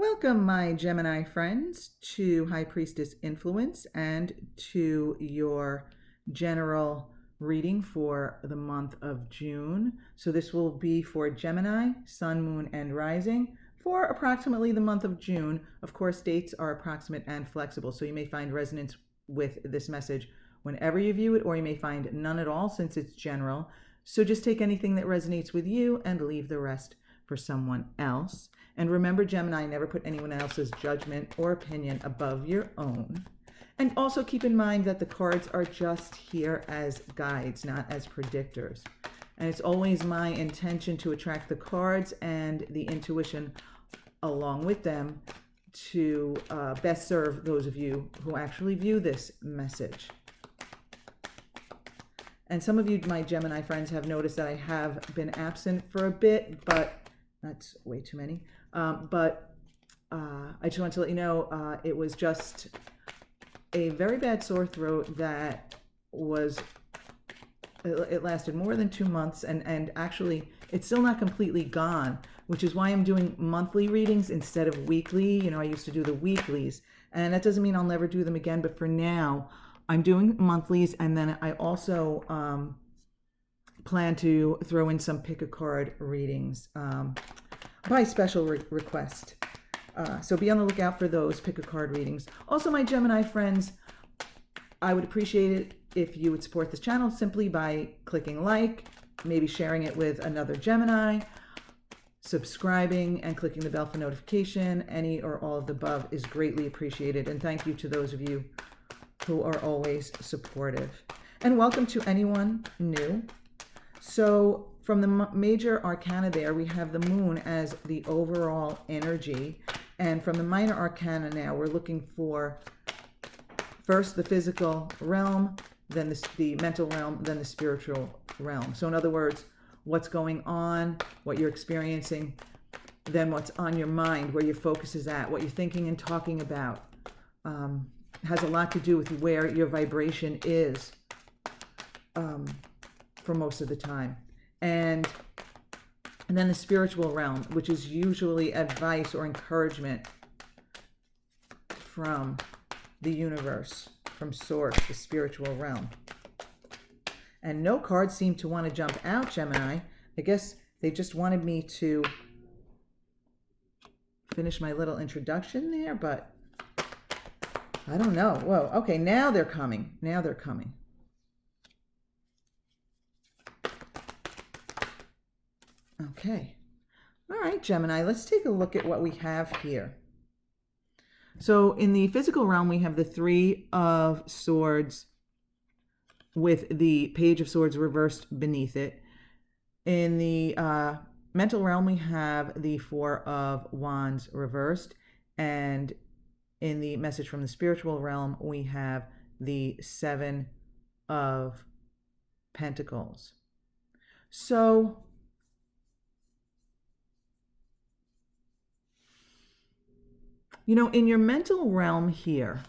Welcome, my Gemini friends, to High Priestess Influence and to your general reading for the month of June. So this will be for Gemini, Sun, Moon, and Rising for approximately the month of June. Of course, dates are approximate and flexible, so you may find resonance with this message whenever you view it, or you may find none at all since it's general. So just take anything that resonates with you and leave the rest for someone else. And remember, Gemini, never put anyone else's judgment or opinion above your own. And also keep in mind that the cards are just here as guides, not as predictors. And it's always my intention to attract the cards and the intuition along with them to best serve those of you who actually view this message. And some of you, my Gemini friends, have noticed that I have been absent for a bit, but that's way too many. I just want to let you know it was just a very bad sore throat that it lasted more than 2 months, and actually it's still not completely gone, which is why I'm doing monthly readings instead of weekly. You know, I used to do the weeklies, and that doesn't mean I'll never do them again, but for now I'm doing monthlies, and then I also plan to throw in some pick a card readings by special request. So be on the lookout for those pick a card readings. Also, my Gemini friends, I would appreciate it if you would support this channel simply by clicking like, maybe sharing it with another Gemini, subscribing, and clicking the bell for notification. Any or all of the above is greatly appreciated. And thank you to those of you who are always supportive. And welcome to anyone new. So from the major arcana there, we have the moon as the overall energy. And from the minor arcana now, we're looking for first the physical realm, then the mental realm, then the spiritual realm. So in other words, what's going on, what you're experiencing, then what's on your mind, where your focus is at, what you're thinking and talking about. Has a lot to do with where your vibration is for most of the time. And then the spiritual realm, which is usually advice or encouragement from the universe, from source, the spiritual realm. And no cards seem to want to jump out, Gemini. I guess they just wanted me to finish my little introduction there, but I don't know. Whoa, okay, now they're coming. Now they're coming. Okay. All right, Gemini, let's take a look at what we have here. So in the physical realm, we have the Three of Swords with the Page of Swords reversed beneath it. In the mental realm, we have the Four of Wands reversed. And in the message from the spiritual realm, we have the Seven of Pentacles. So you know, in your mental realm here,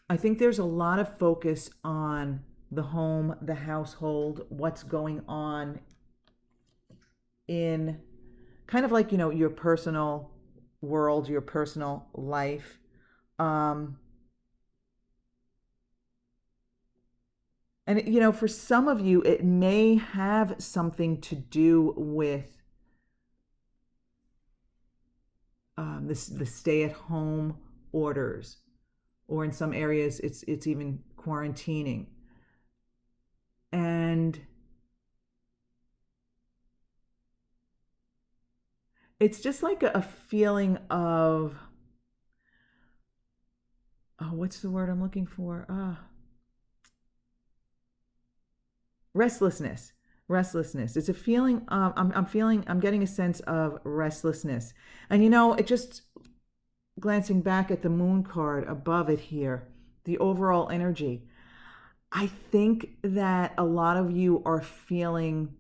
I think there's a lot of focus on the home, the household, what's going on in kind of like, you know, your personal world, your personal life. And, you know, for some of you, it may have something to do with the stay-at-home orders, or in some areas, it's even quarantining. And it's just like a feeling of, oh, what's the word I'm looking for? Restlessness. It's a feeling of, I'm getting a sense of restlessness. And you know, it just glancing back at the moon card above it here, the overall energy, I think that a lot of you are feeling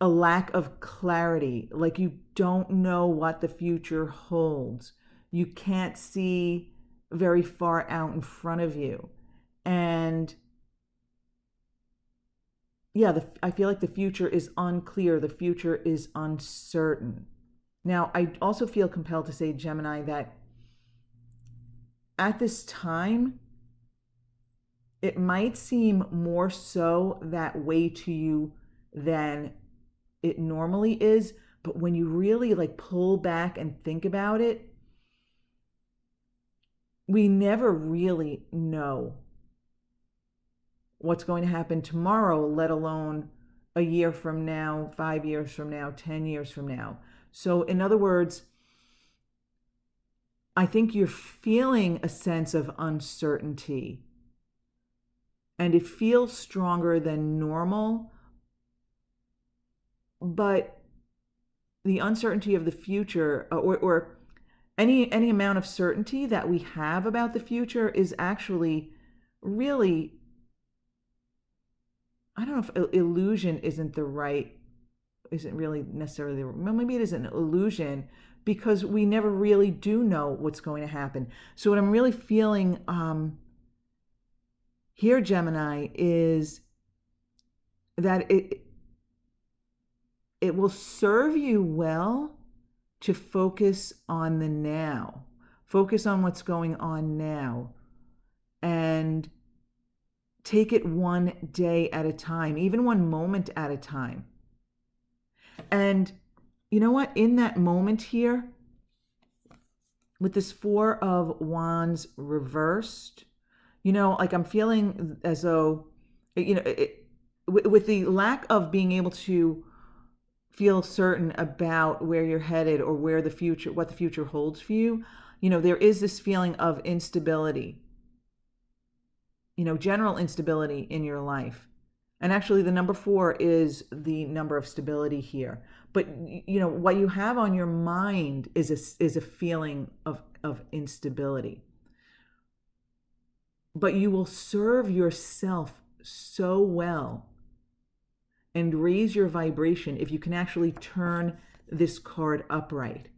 a lack of clarity, like you don't know what the future holds. You can't see very far out in front of you. And I feel like the future is unclear. The future is uncertain. Now, I also feel compelled to say, Gemini, that at this time, it might seem more so that way to you than it normally is. But when you really like pull back and think about it, we never really know what's going to happen tomorrow, let alone a year from now, 5 years from now, 10 years from now. So in other words, I think you're feeling a sense of uncertainty, and it feels stronger than normal. But the uncertainty of the future, or any amount of certainty that we have about the future, is actually really, I don't know if illusion isn't really necessarily, well, maybe it is an illusion, because we never really do know what's going to happen. So what I'm really feeling here, Gemini, is that it will serve you well to focus on the now, focus on what's going on now, and take it one day at a time, even one moment at a time. And you know what? In that moment here, with this Four of Wands reversed, like I'm feeling as though, with the lack of being able to feel certain about where you're headed or what the future holds for you, there is this feeling of instability, general instability in your life. And actually the number 4 is the number of stability here. But what you have on your mind is a feeling of instability. But you will serve yourself so well and raise your vibration if you can actually turn this card upright.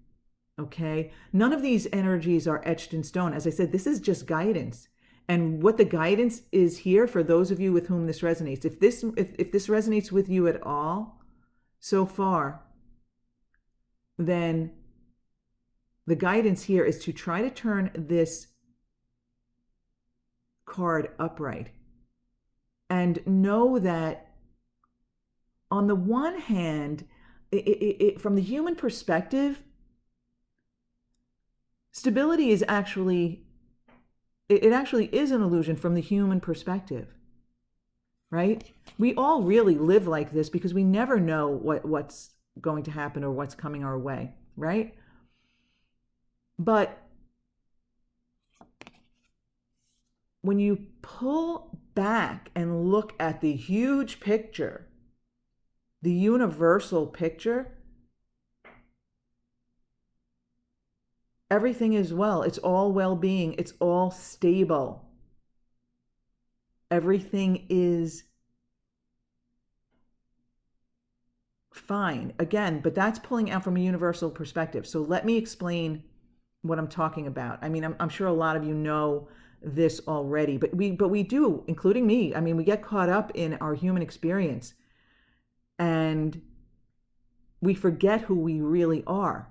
Okay? None of these energies are etched in stone. As I said, this is just guidance. And what the guidance is here, for those of you with whom this resonates, if this resonates with you at all so far, then the guidance here is to try to turn this card upright. And know that on the one hand, from the human perspective, stability is actually is an illusion from the human perspective, right? We all really live like this because we never know what's going to happen or what's coming our way, right? But when you pull back and look at the huge picture, the universal picture, everything is well. It's all well-being. It's all stable. Everything is fine. Again, but that's pulling out from a universal perspective. So let me explain what I'm talking about. I mean, I'm sure a lot of you know this already, but we do, including me. I mean, we get caught up in our human experience and we forget who we really are.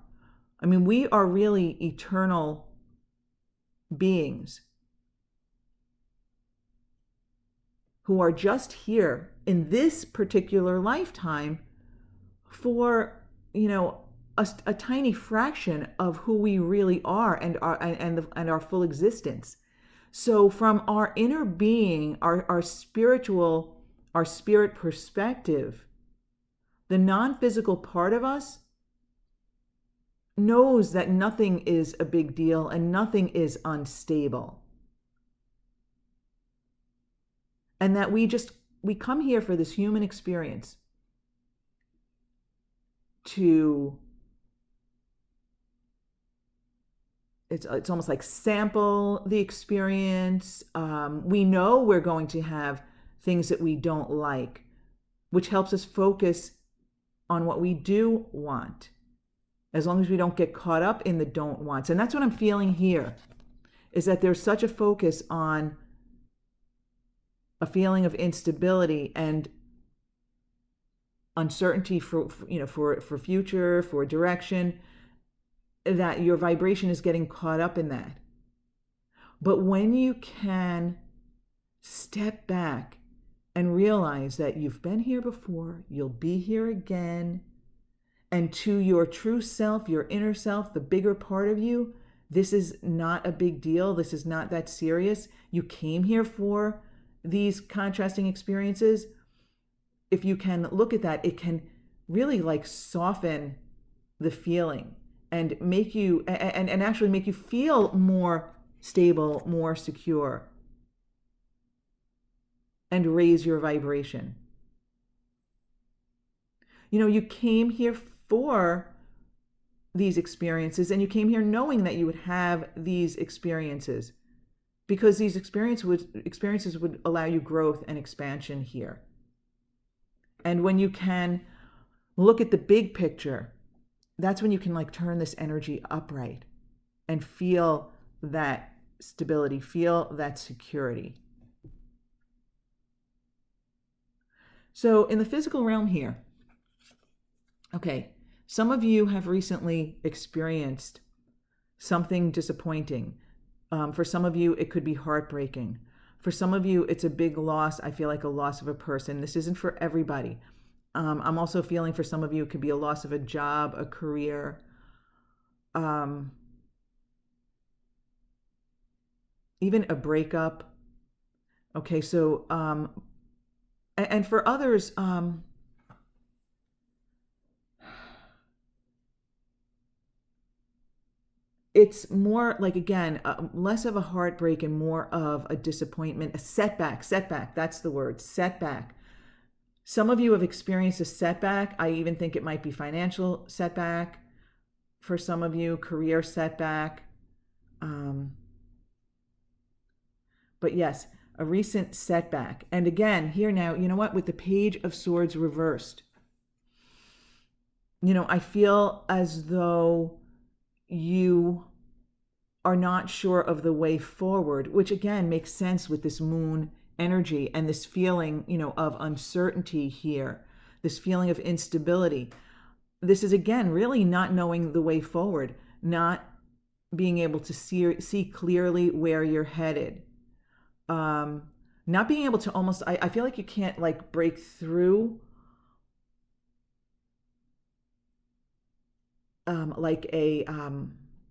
I mean, we are really eternal beings who are just here in this particular lifetime for, a tiny fraction of who we really are and our full existence. So from our inner being, our spirit perspective, the non-physical part of us knows that nothing is a big deal and nothing is unstable. And that we come here for this human experience to, it's almost like sample the experience. We know we're going to have things that we don't like, which helps us focus on what we do want, as long as we don't get caught up in the don't wants. And that's what I'm feeling here, is that there's such a focus on a feeling of instability and uncertainty for future, for direction, that your vibration is getting caught up in that. But when you can step back and realize that you've been here before, you'll be here again, and to your true self, your inner self, the bigger part of you, this is not a big deal. This is not that serious. You came here for these contrasting experiences. If you can look at that, it can really like soften the feeling and make you, and actually make you feel more stable, more secure, and raise your vibration. You came here for these experiences, and you came here knowing that you would have these experiences, because these experiences would allow you growth and expansion here. And when you can look at the big picture, that's when you can like turn this energy upright and feel that stability, feel that security. So in the physical realm here, okay, some of you have recently experienced something disappointing. For some of you, it could be heartbreaking. For some of you, it's a big loss. I feel like a loss of a person. This isn't for everybody. I'm also feeling for some of you, it could be a loss of a job, a career, even a breakup. Okay, so, and for others, it's more like, again, less of a heartbreak and more of a disappointment, a setback, that's the word, setback. Some of you have experienced a setback. I even think it might be financial setback. For some of you, career setback. But yes, a recent setback. And again, here now, you know what? With the Page of Swords reversed, I feel as though you are not sure of the way forward, which again makes sense with this moon energy and this feeling, of uncertainty here, this feeling of instability. This is again really not knowing the way forward, not being able to see clearly where you're headed, not being able to almost, I feel like you can't like break through like a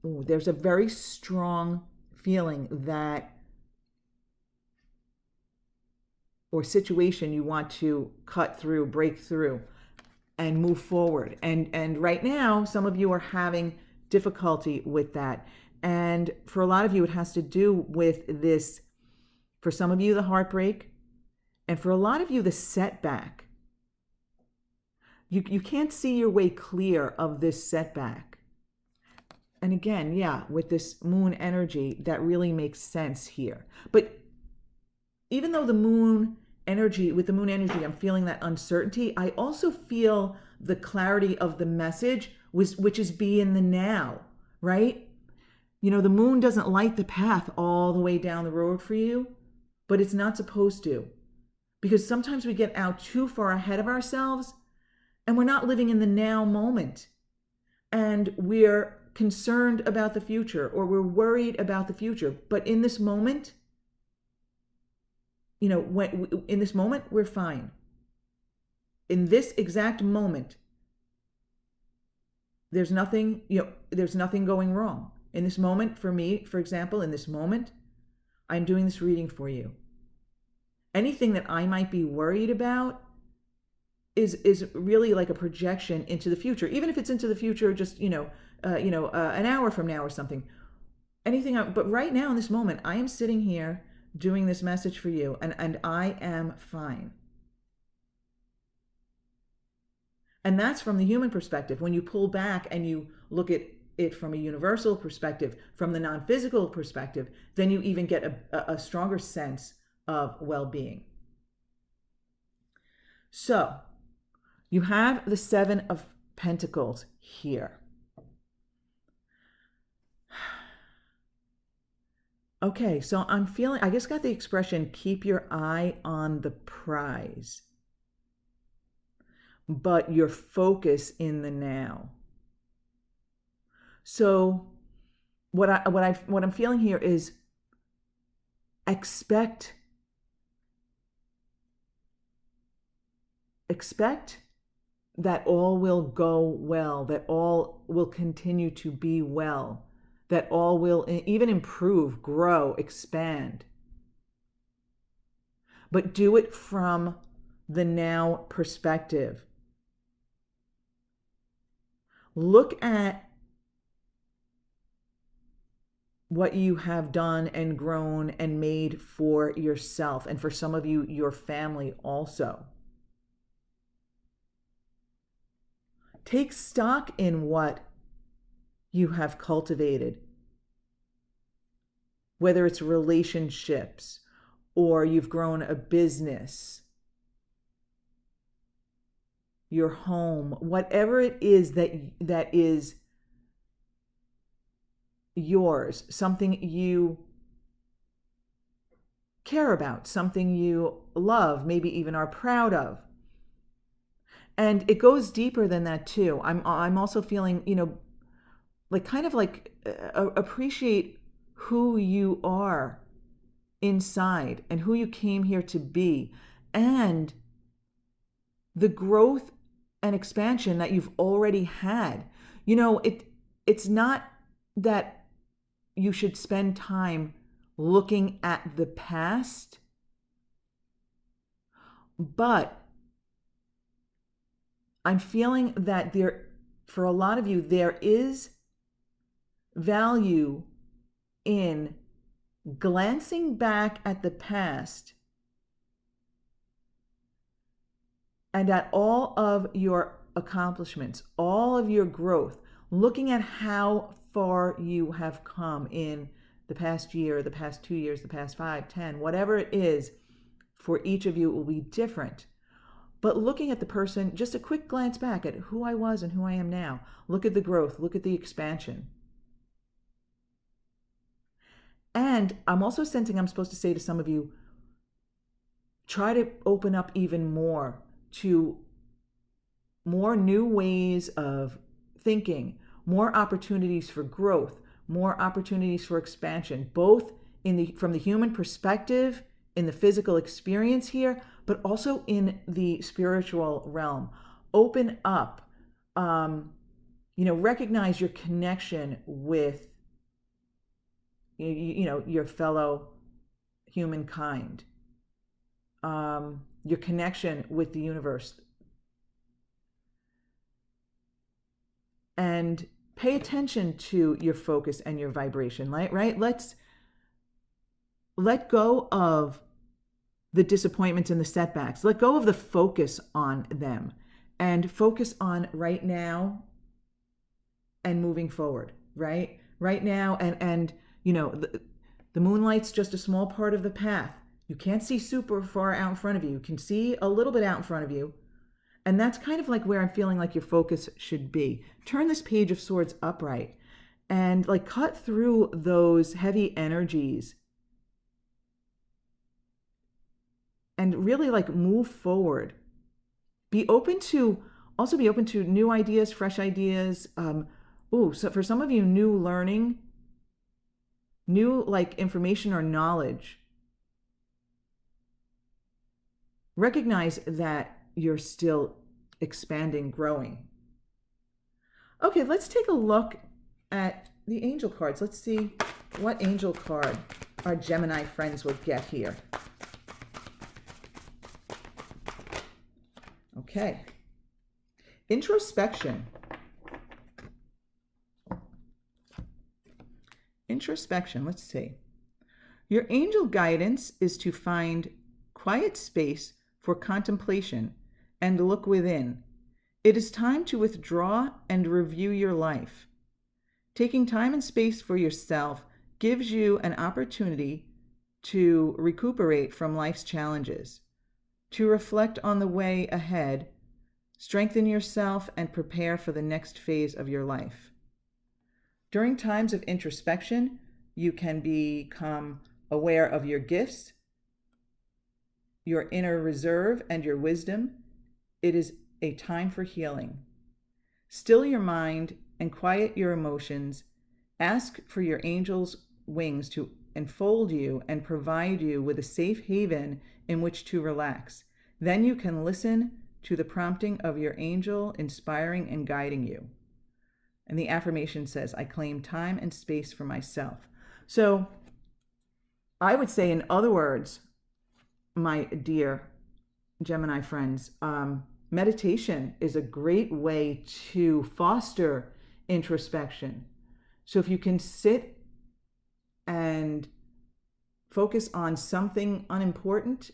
there's a very strong feeling that, or situation you want to cut through, break through, and move forward. And right now, some of you are having difficulty with that. And for a lot of you, it has to do with this, for some of you, the heartbreak, and for a lot of you, the setback. You can't see your way clear of this setback. And again, yeah, with this moon energy, that really makes sense here. But even though with the moon energy, I'm feeling that uncertainty, I also feel the clarity of the message, which is be in the now, right? The moon doesn't light the path all the way down the road for you, but it's not supposed to. Because sometimes we get out too far ahead of ourselves and we're not living in the now moment. And we're concerned about the future, or we're worried about the future. But in this moment, in this moment, we're fine. In this exact moment, there's nothing going wrong. In this moment, for me, for example, in this moment, I'm doing this reading for you. Anything that I might be worried about is really like a projection into the future, even if it's into the future, just an hour from now or something. But right now in this moment, I am sitting here doing this message for you, and I am fine. And that's from the human perspective. When you pull back and you look at it from a universal perspective, from the non-physical perspective, then you even get a stronger sense of well-being. So you have the Seven of Pentacles here. Okay, so I'm feeling, I just got the expression, keep your eye on the prize. but your focus in the now. So what I'm feeling here is expect that all will go well, that all will continue to be well, that all will even improve, grow, expand. But do it from the now perspective. Look at what you have done and grown and made for yourself, and for some of you, your family also. Take stock in what you have cultivated, whether it's relationships or you've grown a business, your home, whatever it is that is yours, something you care about, something you love, maybe even are proud of. And it goes deeper than that too. I'm also feeling, appreciate who you are inside and who you came here to be, and the growth and expansion that you've already had. It's not that you should spend time looking at the past, but I'm feeling that for a lot of you, there is value in glancing back at the past and at all of your accomplishments, all of your growth, looking at how far you have come in the past year, the past 2 years, the past 5, 10, whatever it is. For each of you, it will be different. But looking at the person, just a quick glance back at who I was and who I am now. Look at the growth, look at the expansion. And I'm also sensing I'm supposed to say to some of you, try to open up even more to more new ways of thinking, more opportunities for growth, more opportunities for expansion, both from the human perspective, in the physical experience here, but also in the spiritual realm. Open up, recognize your connection with, your fellow humankind, your connection with the universe. And pay attention to your focus and your vibration, right? Let's let go of the disappointments and the setbacks. Let go of the focus on them and focus on right now and moving forward, right? Right now, and the moonlight's just a small part of the path. You can't see super far out in front of you. You can see a little bit out in front of you. And that's kind of like where I'm feeling like your focus should be. Turn this Page of Swords upright and cut through those heavy energies and really move forward. Be open to new ideas, fresh ideas. So for some of you, new learning, new information or knowledge. Recognize that you're still expanding, growing. Okay, let's take a look at the angel cards. Let's see what angel card our Gemini friends will get here. Okay. Introspection. Let's see. Your angel guidance is to find quiet space for contemplation and look within. It is time to withdraw and review your life. Taking time and space for yourself gives you an opportunity to recuperate from life's challenges, to reflect on the way ahead, strengthen yourself, and prepare for the next phase of your life. During times of introspection, you can become aware of your gifts, your inner reserve, and your wisdom. It is a time for healing. Still your mind and quiet your emotions. Ask for your angels' wings to enfold you and provide you with a safe haven in which to relax. Then you can listen to the prompting of your angel inspiring and guiding you. And the affirmation says, I claim time and space for myself. So I would say, in other words, my dear Gemini friends, meditation is a great way to foster introspection. So if you can sit and focus on something unimportant,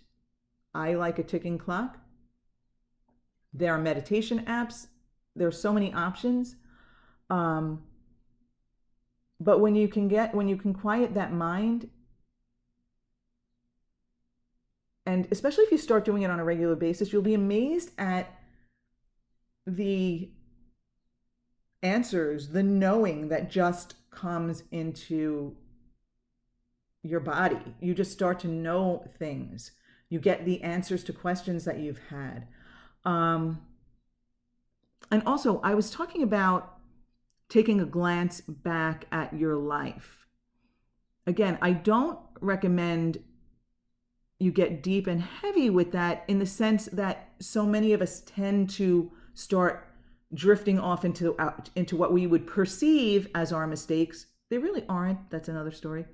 I like a ticking clock. There are meditation apps. There are so many options. But when you can quiet that mind, and especially if you start doing it on a regular basis, you'll be amazed at the answers, the knowing that just comes into your body. You just start to know things. You get the answers to questions that you've had. And also, I was talking about taking a glance back at your life. Again, I don't recommend you get deep and heavy with that, in the sense that so many of us tend to start drifting off into what we would perceive as our mistakes. They really aren't. That's another story.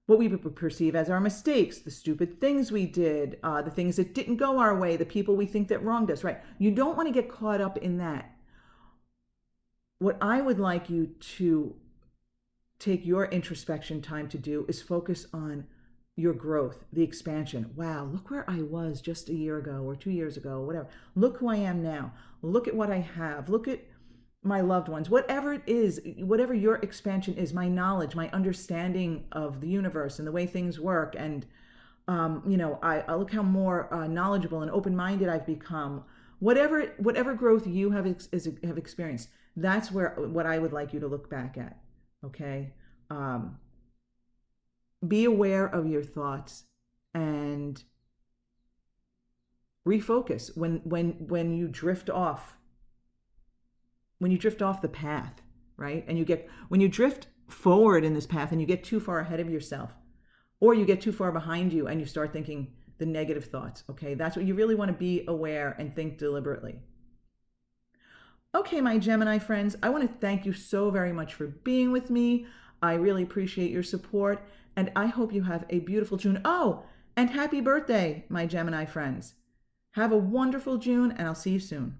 What we would perceive as our mistakes, the stupid things we did, the things that didn't go our way, the people we think that wronged us, right? You don't want to get caught up in that. What I would like you to take your introspection time to do is focus on your growth, the expansion. Wow, look where I was just a year ago or 2 years ago, or whatever. Look who I am now. Look at what I have. Look at my loved ones, whatever it is, whatever your expansion is, my knowledge, my understanding of the universe and the way things work. And, I look how more knowledgeable and open-minded I've become. Whatever growth you have experienced, that's what I would like you to look back at. Okay. Be aware of your thoughts and refocus when you drift off. When you drift off the path, right? And when you drift forward in this path and you get too far ahead of yourself, or you get too far behind you and you start thinking the negative thoughts, okay? That's what you really want to be aware and think deliberately. Okay, my Gemini friends, I want to thank you so very much for being with me. I really appreciate your support, and I hope you have a beautiful June. Oh, and happy birthday, my Gemini friends. Have a wonderful June, and I'll see you soon.